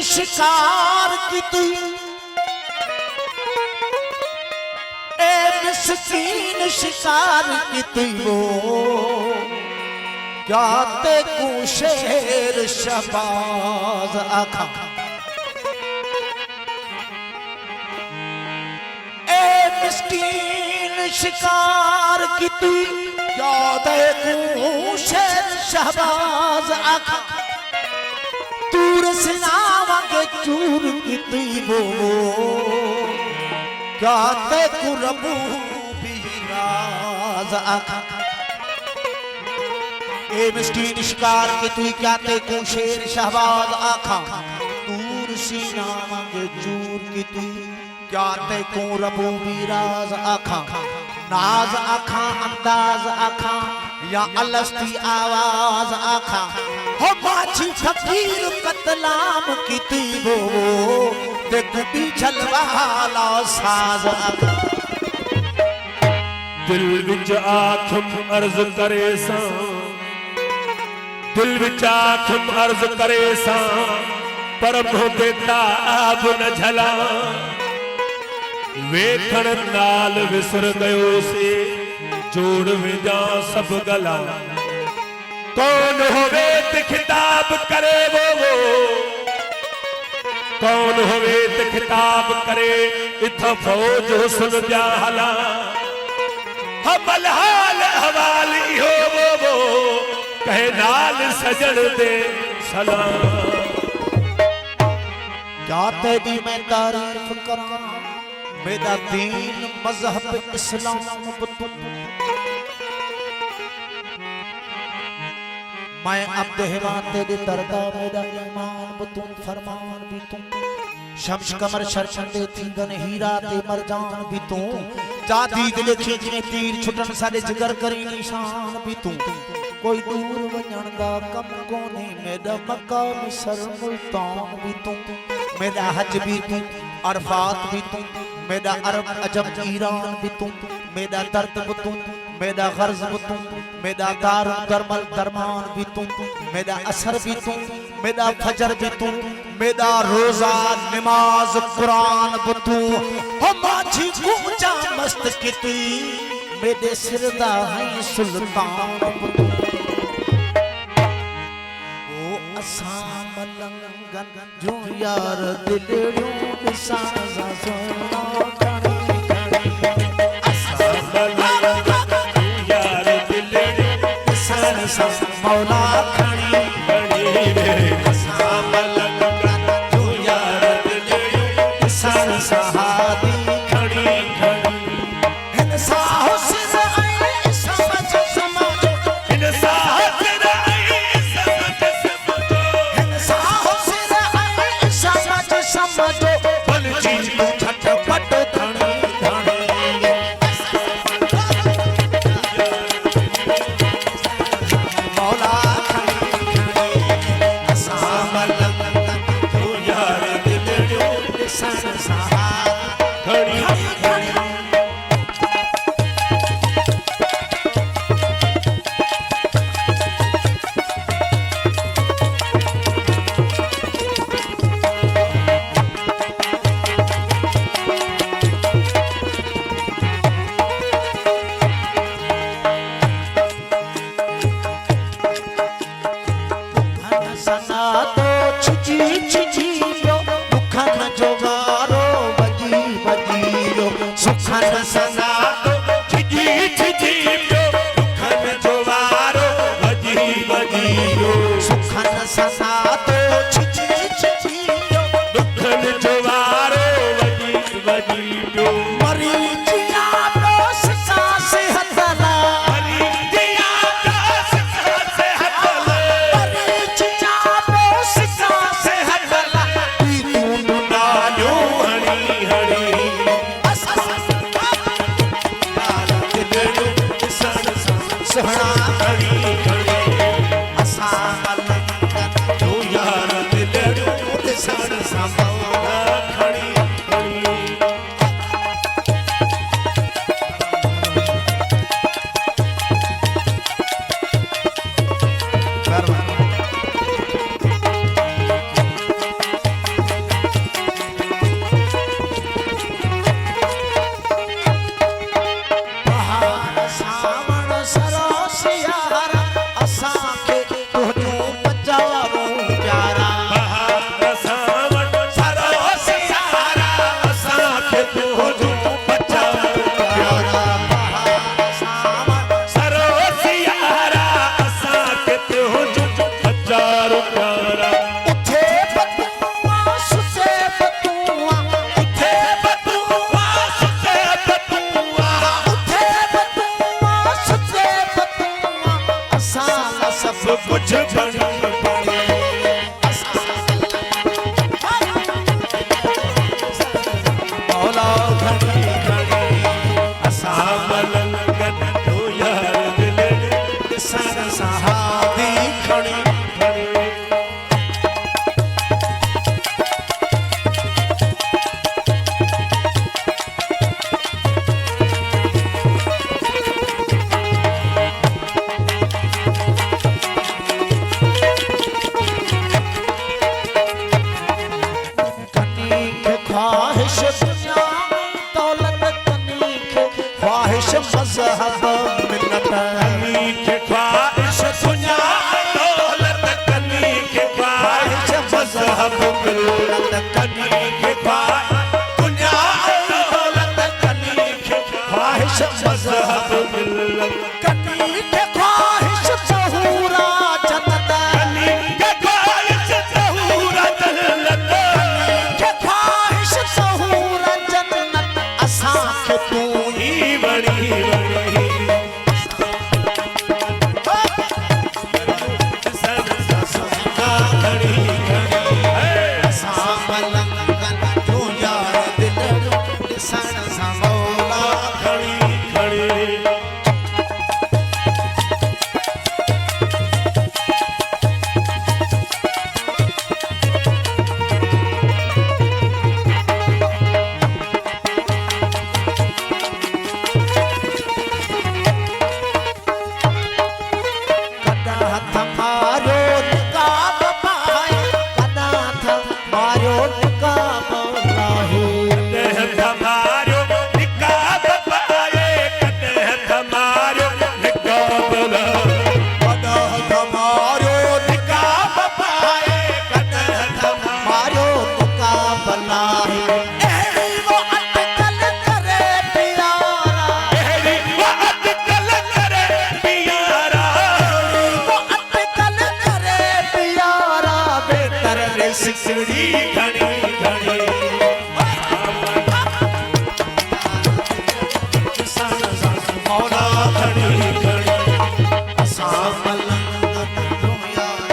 शिकार की तू ए मिस्कीन शिकार की तू वो क्या ते को शेर शबाज आखा ए मिस्कीन शिकार की तू क्या ते को शेर शबाज आखा तूर सिनावांगे चूर की वो क्या ते कुरबू बीराज आखा ए मिस्कीन शिकार की तू क्या ते को शेर शहबाज आखा तूर सिनावांगे चूर की तू क्या ते कुरबू बीराज आखा नाज आखा अंदाज आखा या अलस्ती आवाज आखा हो माछी फकीर कतलाम की ती वो ते गुडी छलवाला साज आखा दिल विच आखम अर्ज करे सा दिल विच आखम अर्ज करे सा पर मोते ताब न झला वेखण नाल विसर गयो से जोड़ विजा सब गला कौन होवे ते खिताब करे वो कौन होवे ते खिताब करे इथा फौज सुन जा हला हमल हाल हवाली हो वो कहे नाल सजन दे सलाम क्या तेरी मैं तारीफ करा मेरा दीन मजहब इस्लाम बतूं मैं अब्द हिवा तेरे दरदा मेरा ईमान बतूं फरमान भी तू शम्स कमर शरशंदे थीगन हीरा ते मरजान भी तू जादी दिल खींचने तीर छुटन सारे जिगर करी निशान भी तू कोई दूर वञण दा कम कोने मेरा मक्का मिस्र मुल्तान भी तू मेरा हज भी तू अरफात भी तू मेरा अरब अजम ईरान भी तू मेरा दर्द भी तू मेरा गर्ज भी तू मेरा दारू दरमल दरमान भी तू मेरा असर भी तू मेरा फजर भी तू मेरा रोजा नमाज कुरान भी तू हो माझी ऊंचा मस्त की तू मेरे सिरदा है सुल्तान भी तू ओ असा मलंगन जो यार दिलड़ियों निशान सोना मौला खड़ी खड़ी रे मलंग तू यार दिलड़ियों सन सहादी खड़ी खड़ी इंसा हुस्न आई समझ समझो इंसा हुस्न आई समझ समझो इंसा हुस्न आई समझ समझो बल जी तू छटपट धनी धनी सोहना खड़ी खड़ी असा मलंग तू यार प्यारा उठे बतुआ सुते बतुआ उठे बतुआ सुते बतुआ उठे बतुआ सुते बतुआ असां सब कुछ बन पड़े मौला घड़ी घड़ी असां मलंगन जो यार दिल ॾिसण सां हादी खणी ख्वाहिश दुनिया दौलत कनी के ख्वाहिश मजहब मिलत कनी के ख्वाहिश दुनिया दौलत कनी के ख्वाहिश मजहब मिलत कनी के ख्वाहिश दुनिया दौलत कनी के ख्वाहिश मजहब मिलत कनी के ख्वाहिश जहूरा जन्नत कनी के ख्वाहिश जहूरा जन्नत के ख्वाहिश जहूरा जन्नत असां के तू ही बड़ी बड़ी असां मलंगन जो यार दिल ॾिसण सां मौला खड़ी खड़ी कदा हथ मारो निकाब पाए कदा हथ मारो निकाब लाहे हमारो निकाब पाए कदे हमारो निकाब ला कदा हथ मारो निकाब पाए कदा हथ मारो निकाब लाहे एही वो अटकल करे प्यारा एहरी बात कल करे पियारा वो अटकल करे प्यारा बेहतर रे सिकड़ी घड़ी घड़ी मौला घड़ी घड़ी असां मलंगन जो यार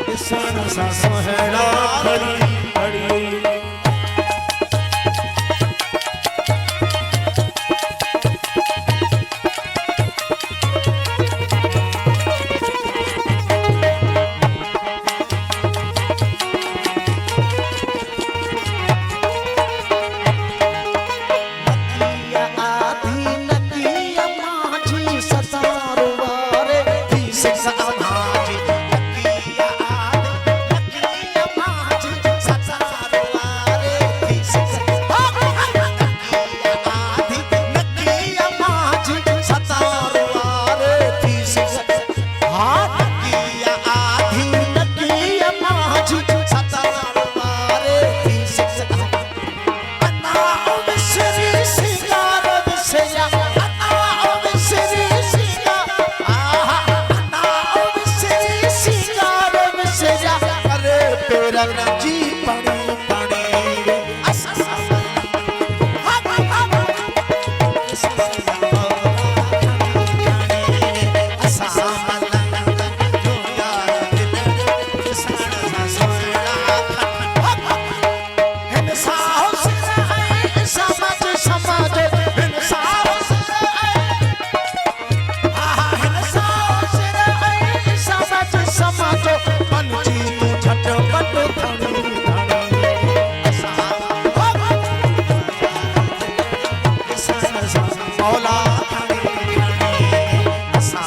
ॾिसण सां सुहिणा घड़ी घड़ी नकिया आधी नकिया माझी सतारो वारे थी सिसा माझी नकिया आधी नकिया माझी सतारो वारे थी सिसा नकिया आधी नकिया माझी सतारो वारे थी सिसा हाँ नकिया आधी नकिया माझी सतारो वारे थी सिसा जी पड़ी पड़ी मौला खड़ी खड़ी असां